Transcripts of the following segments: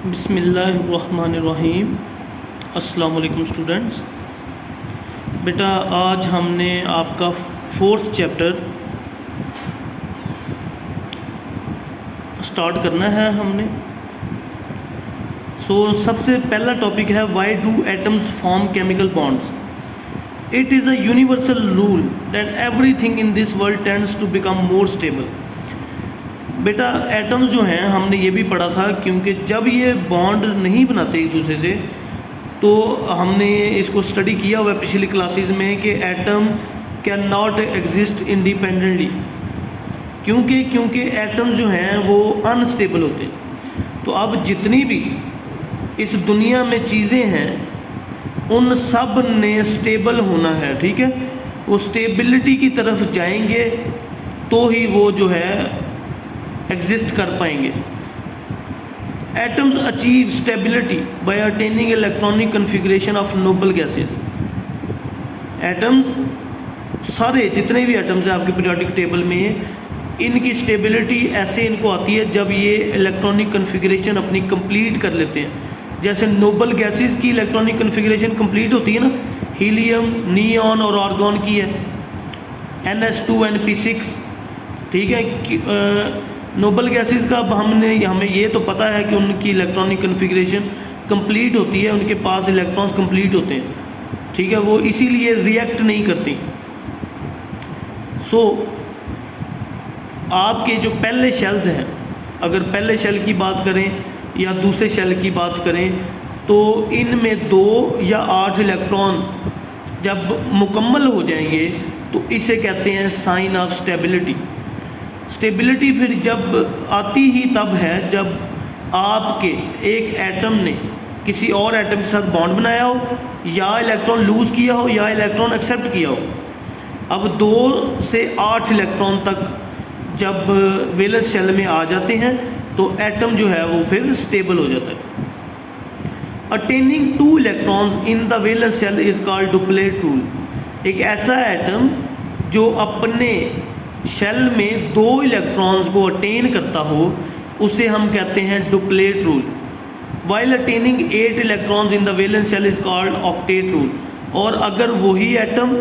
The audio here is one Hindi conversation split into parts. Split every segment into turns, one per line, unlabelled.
बिस्मिल्लाहिर्रहमानिर्रहीम। अस्सलाम वालेकुम स्टूडेंट्स। बेटा आज हमने आपका फोर्थ चैप्टर स्टार्ट करना है हमने। सबसे पहला टॉपिक है why do atoms form chemical bonds. It is a universal rule that everything in this world tends to become more stable. बेटा एटम्स जो हैं हमने ये भी पढ़ा था, क्योंकि जब ये बॉन्ड नहीं बनाते एक दूसरे से तो हमने इसको स्टडी किया हुआ पिछली क्लासेस में कि atom can not exist independently, क्योंकि एटम्स जो हैं वो अनस्टेबल होते हैं। तो अब जितनी भी इस दुनिया में चीज़ें हैं उन सब ने स्टेबल होना है, ठीक है। वो स्टेबिलिटी की तरफ जाएंगे तो ही वो जो है एग्जिस्ट कर पाएंगे। Atoms achieve stability by attaining electronic configuration of noble gases. Atoms सारे जितने भी एटम्स हैं आपके पीरियोडिक टेबल में, इनकी स्टेबिलिटी ऐसे इनको आती है जब ये इलेक्ट्रॉनिक कन्फिग्रेशन अपनी कंप्लीट कर लेते हैं। जैसे नोबल गैसेस की इलेक्ट्रॉनिक कन्फिग्रेशन कंप्लीट होती है ना, हीलियम, नियॉन और आर्गॉन की है, NH2 NP6, ठीक है। नोबल गैसेस का हमें ये तो पता है कि उनकी इलेक्ट्रॉनिक कन्फिग्रेशन कंप्लीट होती है, उनके पास इलेक्ट्रॉन्स कंप्लीट होते हैं, ठीक है। वो इसीलिए रिएक्ट नहीं करती। आपके जो पहले शेल्स हैं, अगर पहले शेल की बात करें या दूसरे शेल की बात करें, तो इनमें 2 या 8 इलेक्ट्रॉन जब मुकम्मल हो जाएंगे तो इसे कहते हैं साइन ऑफ स्टेबिलिटी। स्टेबिलिटी फिर जब आती ही तब है जब आपके एक एटम ने किसी और एटम के साथ बॉन्ड बनाया हो, या इलेक्ट्रॉन लूज़ किया हो, या इलेक्ट्रॉन एक्सेप्ट किया हो। अब 2 से 8 इलेक्ट्रॉन तक जब वैलेंस शेल में आ जाते हैं तो एटम जो है वो फिर स्टेबल हो जाता है। Attaining 2 electrons in the valence shell is called duplet rule. एक ऐसा एटम जो अपने शेल में 2 इलेक्ट्रॉन्स को अटेन करता हो उसे हम कहते हैं duplet rule. While attaining 8 electrons in the valence shell is called octet rule. और अगर वही एटम,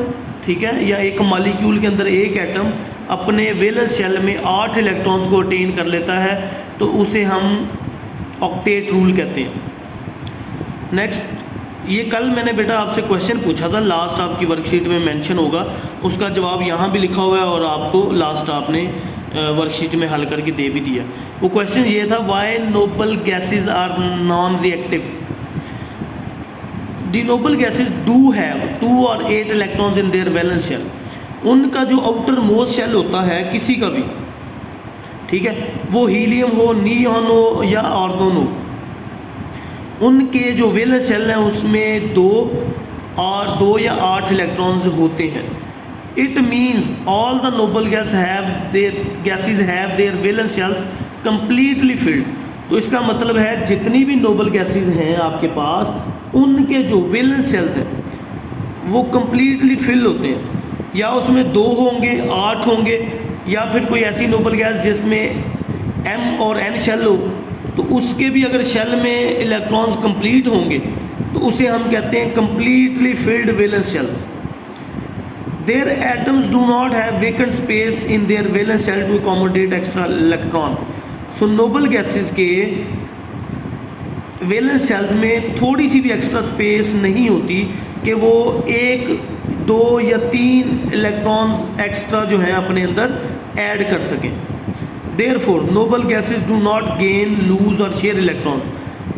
ठीक है, या एक मॉलिक्यूल के अंदर एक एटम अपने वैलेंस शेल में 8 इलेक्ट्रॉन्स को अटेन कर लेता है तो उसे हम ऑक्टेट रूल कहते हैं। नेक्स्ट, ये कल मैंने बेटा आपसे क्वेश्चन पूछा था, लास्ट आपकी वर्कशीट में मेंशन होगा, उसका जवाब यहाँ भी लिखा हुआ है और आपको लास्ट आपने वर्कशीट में हल करके दे भी दिया। वो क्वेश्चन ये था, why noble gases are non reactive. The noble gases do have 2 और 8 electrons in their valence shell. उनका जो आउटर मोस्ट शेल होता है किसी का भी, ठीक है, वो हीलियम हो, नियॉन हो या आर्गॉन हो, उनके जो वैलेंस शेल हैं उसमें 2 या 8 इलेक्ट्रॉन्स होते हैं। It means all the noble gases have their valence shells completely filled. तो इसका मतलब है जितनी भी नोबल गैसेस हैं आपके पास, उनके जो वैलेंस शेल्स हैं वो कंप्लीटली फिल होते हैं। या उसमें 2 होंगे, 8 होंगे, या फिर कोई ऐसी नोबल गैस जिसमें M और N शेल हो, तो उसके भी अगर शेल में इलेक्ट्रॉन्स कंप्लीट होंगे तो उसे हम कहते हैं completely filled valence shells. Their atoms do not have vacant space in their valence shell to accommodate extra electron. So noble gases के वैलेंस शेल्स में थोड़ी सी भी एक्स्ट्रा स्पेस नहीं होती कि वो 1, 2 या 3 इलेक्ट्रॉन्स एक्स्ट्रा जो हैं अपने अंदर ऐड कर सकें। Therefore, noble gases do not gain, lose और share electrons.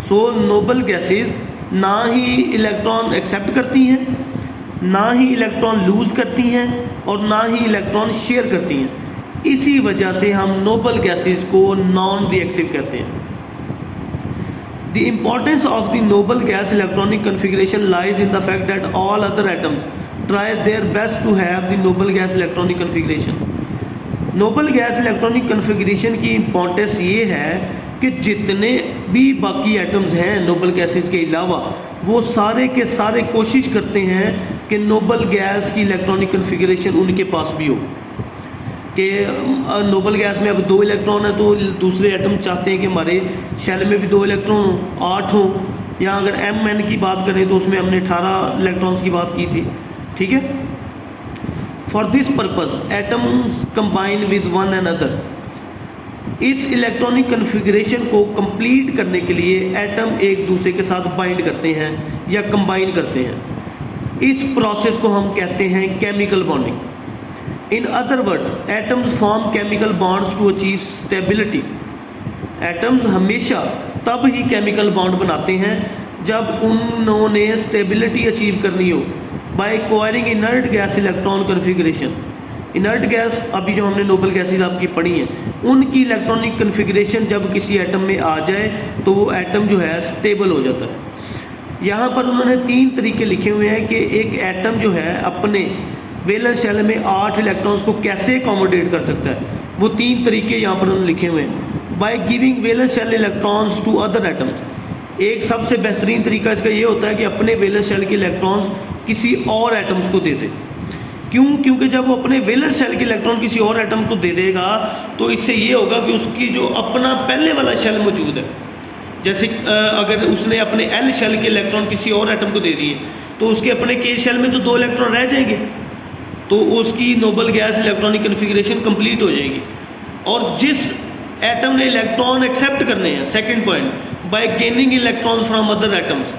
So, noble gases ना ही इलेक्ट्रॉन एक्सेप्ट करती हैं, ना ही इलेक्ट्रॉन लूज करती हैं, और ना ही इलेक्ट्रॉन शेयर करती हैं। इसी वजह से हम नोबल गैसेस को नॉन रिएक्टिव कहते हैं। The importance of the noble gas electronic configuration lies in the fact that all other atoms try their best to have the noble gas electronic configuration. Nobel gas electronic configuration की इम्पोर्टेंस ये है कि जितने भी बाकी एटम्स हैं नोबल गैसेस के अलावा, वो सारे के सारे कोशिश करते हैं कि नोबल गैस की इलेक्ट्रॉनिक कन्फिग्रेशन उनके पास भी हो। कि नोबल गैस में अब 2 इलेक्ट्रॉन है तो दूसरे एटम चाहते हैं कि हमारे शेल में भी 2 इलेक्ट्रॉन हो, 8 हो, या अगर Mn की बात करें तो उसमें हमने 18 इलेक्ट्रॉन्स की बात की थी, ठीक है। For this purpose atoms combine with one another, इस इलेक्ट्रॉनिक कन्फिग्रेशन को कंप्लीट करने के लिए एटम एक दूसरे के साथ बाइंड करते हैं या कंबाइन करते हैं। इस प्रोसेस को हम कहते हैं chemical bonding. In other words atoms form chemical bonds to achieve stability. Atoms हमेशा तब ही केमिकल बॉन्ड बनाते हैं जब उन्होंने स्टेबिलिटी अचीव करनी हो by acquiring inert gas electron configuration. Inert gas अभी जो हमने नोबल गैसेज आपकी पढ़ी हैं, उनकी इलेक्ट्रॉनिक कन्फिग्रेशन जब किसी एटम में आ जाए तो वो एटम जो है स्टेबल हो जाता है। यहाँ पर उन्होंने 3 तरीके लिखे हुए हैं कि एक एटम जो है अपने वैलेंस शेल में 8 इलेक्ट्रॉन्स को कैसे अकोमोडेट कर सकता है। वो 3 तरीके यहाँ पर उन्होंने लिखे हुए हैं। By giving valence shell electrons to other atoms, एक सबसे बेहतरीन तरीका इसका ये होता है कि अपने वैलेंस शेल के इलेक्ट्रॉन्स किसी और एटम्स को दे दे। क्यों? क्योंकि जब वो अपने वैलेंस शेल के इलेक्ट्रॉन किसी और एटम को दे देगा तो इससे ये होगा कि उसकी जो अपना पहले वाला शेल मौजूद है, जैसे अगर उसने अपने एल शेल के इलेक्ट्रॉन किसी और एटम को दे दिए तो उसके अपने के शेल में तो 2 इलेक्ट्रॉन रह जाएंगे, तो उसकी Nobel gas electronic configuration complete हो जाएगी। और जिस एटम ने इलेक्ट्रॉन एक्सेप्ट करने हैं, second point, bye gaining electrons from other atoms,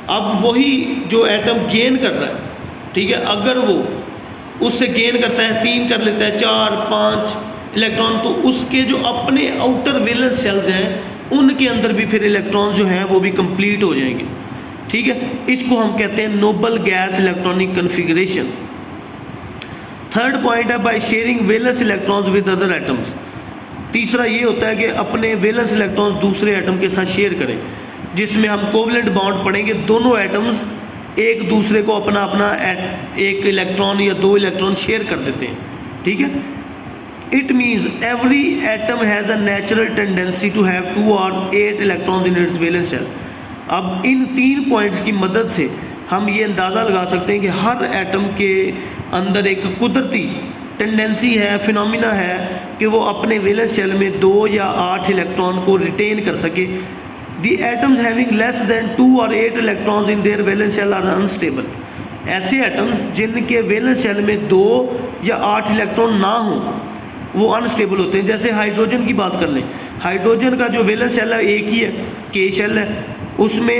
अब वही जो एटम गेन कर रहा है, ठीक है, अगर वो उससे गेन करता है 3 कर लेता है 4, 5 इलेक्ट्रॉन, तो उसके जो अपने आउटर वैलेंस शेल्स हैं उनके अंदर भी फिर इलेक्ट्रॉन जो हैं वो भी कंप्लीट हो जाएंगे, ठीक है। इसको हम कहते हैं noble gas electronic configuration. Third point है by sharing valence electrons with other atoms. तीसरा ये होता है कि अपने वैलेंस इलेक्ट्रॉन्स दूसरे एटम के साथ शेयर करें, जिसमें हम कोवलेंट बॉन्ड पढ़ेंगे। दोनों एटम्स एक दूसरे को अपना अपना एक इलेक्ट्रॉन या 2 इलेक्ट्रॉन शेयर कर देते हैं, ठीक है। It means every atom has a natural tendency to have 2 और 8 electrons in its valence shell. अब इन 3 पॉइंट्स की मदद से हम ये अंदाज़ा लगा सकते हैं कि हर एटम के अंदर एक कुदरती टेंडेंसी है, फिनोमिना है कि वो अपने वैलेंस शेल में 2 या 8 इलेक्ट्रॉन को रिटेन कर सके। The atoms having less than 2 or 8 electrons in their valence shell are unstable। ऐसे एटम्स जिनके वैलेंस शेल में 2 या 8 इलेक्ट्रॉन ना हो वो अनस्टेबल होते हैं। जैसे हाइड्रोजन की बात कर लें, हाइड्रोजन का जो वैलेंस शेल है एक ही है, के शेल है, उसमें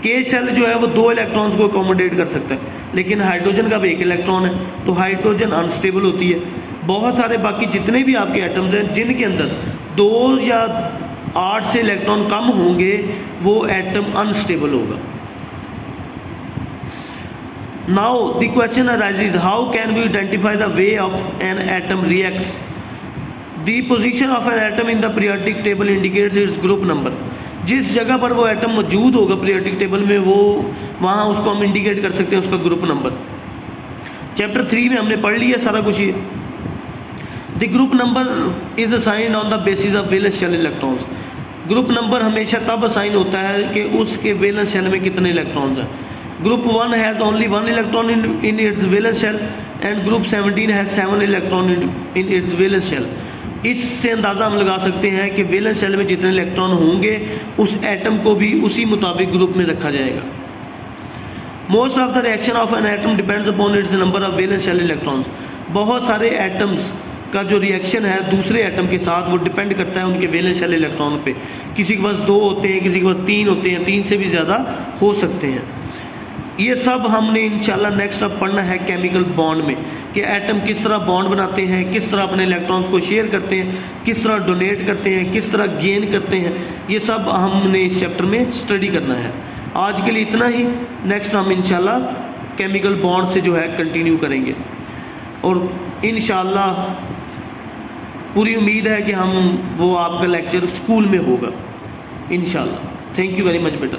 के शेल जो है वो 2 इलेक्ट्रॉन्स को अकोमोडेट कर सकता है, लेकिन हाइड्रोजन का भी 1 इलेक्ट्रॉन है, तो हाइड्रोजन अनस्टेबल होती है। बहुत सारे बाकी जितने भी आपके एटम्स हैं जिनके अंदर 2 या 8 से इलेक्ट्रॉन कम होंगे वो एटम अनस्टेबल होगा। Now the question arises, how can we identify the way of an atom reacts. The position of an atom in the periodic table indicates its group number. जिस जगह पर वो एटम मौजूद होगा पीरियोडिक टेबल में, वो वहाँ उसको हम इंडिकेट कर सकते हैं उसका ग्रुप नंबर। चैप्टर 3 में हमने पढ़ लिया सारा कुछ ये। The group number is assigned on the basis of valence shell electrons. Group number हमेशा तब असाइन होता है कि उसके वैलेंस शेल में कितने इलेक्ट्रॉन्स हैं। Group 1 has only 1 electron in its valence shell and group 17 has 7 electron in its valence shell. इससे अंदाज़ा हम लगा सकते हैं कि वैलेंस शेल में जितने इलेक्ट्रॉन होंगे उस एटम को भी उसी मुताबिक ग्रुप में रखा जाएगा। Most of the reaction of an atom depends upon its number of valence shell electrons. बहुत सारे एटम्स का जो रिएक्शन है दूसरे एटम के साथ वो डिपेंड करता है उनके वैलेंस शेल इलेक्ट्रॉन पे। किसी के पास 2 होते हैं, किसी के पास 3 होते हैं, 3 से भी ज़्यादा हो सकते हैं। ये सब हमने इंशाल्लाह नेक्स्ट अब पढ़ना है केमिकल बॉन्ड में, कि एटम किस तरह बॉन्ड बनाते हैं, किस तरह अपने इलेक्ट्रॉन्स को शेयर करते हैं, किस तरह डोनेट करते हैं, किस तरह गेन करते हैं। ये सब हमने इस चैप्टर में स्टडी करना है। आज के लिए इतना ही, नेक्स्ट हम इंशाल्लाह केमिकल बॉन्ड से जो है कंटिन्यू करेंगे, और इंशाल्लाह पूरी उम्मीद है कि हम वो आपका लेक्चर स्कूल में होगा इंशाल्लाह। थैंक यू वेरी मच बेटा।